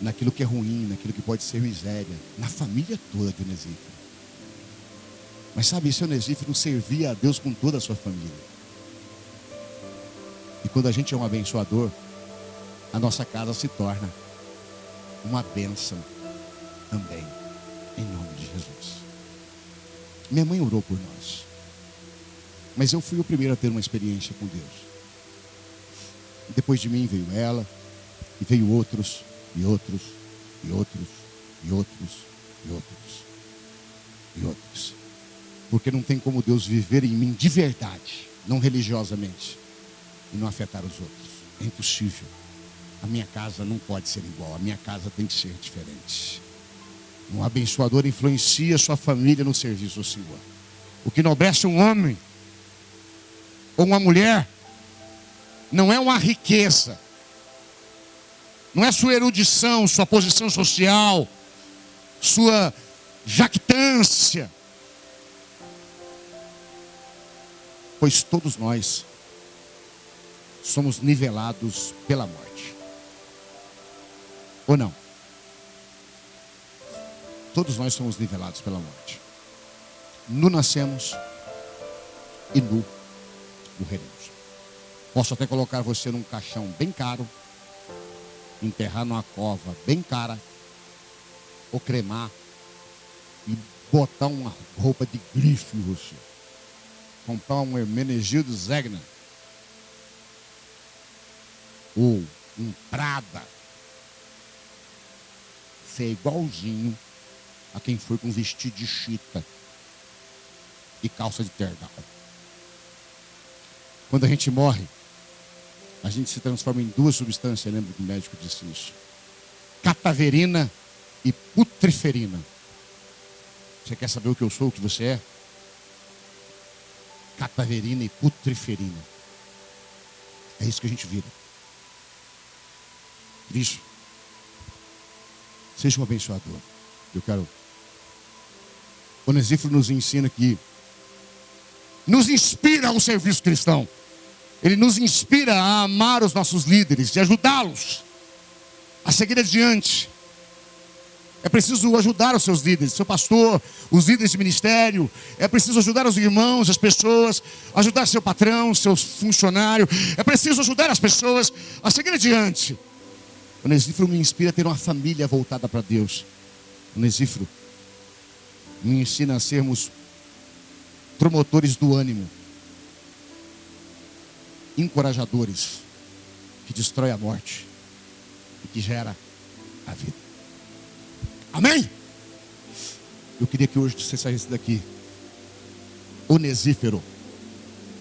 naquilo que é ruim, naquilo que pode ser miséria, na família toda de Onesíforo. Mas sabe, esse Onesíforo servia a Deus com toda a sua família. E quando a gente é um abençoador, a nossa casa se torna uma bênção também, em nome de Jesus. Minha mãe orou por nós, mas eu fui o primeiro a ter uma experiência com Deus. Depois de mim veio ela, e veio outros, e outros, e outros, e outros, e outros, e outros. Porque não tem como Deus viver em mim de verdade, não religiosamente, e não afetar os outros. É impossível. A minha casa não pode ser igual, a minha casa tem que ser diferente. Um abençoador influencia sua família no serviço ao Senhor. O que enobrece um homem ou uma mulher não é uma riqueza, não é sua erudição, sua posição social, sua jactância, pois todos nós somos nivelados pela morte. Ou não? Todos nós somos nivelados pela morte. Nu nascemos e nu morreremos. Posso até colocar você num caixão bem caro, enterrar numa cova bem cara, ou cremar e botar uma roupa de grife em você. Comprar um Hermenegildo Zegna ou um Prada, Você é igualzinho a quem foi com vestido de chita e calça de tergal. Quando a gente morre, a gente se transforma em duas substâncias. Lembra que o médico disse isso? Cataverina e putreferina. Você quer saber o que eu sou, o que você é? Cataverina e putreferina. É isso que a gente vira. Por isso, seja um abençoador. Eu quero. Onesíforo nos ensina que nos inspira ao serviço cristão. Ele nos inspira a amar os nossos líderes e ajudá-los a seguir adiante. É preciso ajudar os seus líderes, seu pastor, os líderes de ministério. É preciso ajudar os irmãos, as pessoas, ajudar seu patrão, seu funcionário. É preciso ajudar as pessoas a seguir adiante. O Onesíforo me inspira a ter uma família voltada para Deus. O Onesíforo me ensina a sermos promotores do ânimo, encorajadores, que destrói a morte e que gera a vida. Amém? Eu queria que hoje você saísse daqui onesífero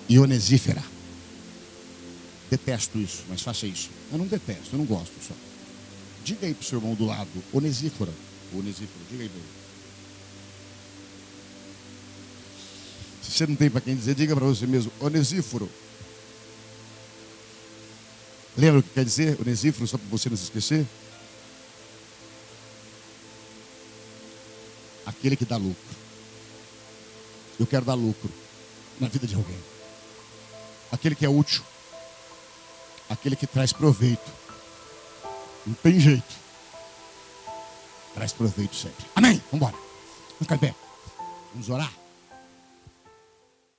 e onesífera. Detesto isso, mas faça isso. Eu não detesto, eu não gosto só. Diga aí para o seu irmão do lado, onesífora. Onesífero, diga aí para ele. Se você não tem para quem dizer, diga para você mesmo, onesíforo. Lembra o que quer dizer onesíforo, só para você não se esquecer? Aquele que dá lucro. Eu quero dar lucro na vida de alguém. Aquele que é útil. Aquele que traz proveito. Não tem jeito. Traz proveito sempre. Amém? Vamos embora. Vamos ficar em pé. Vamos orar.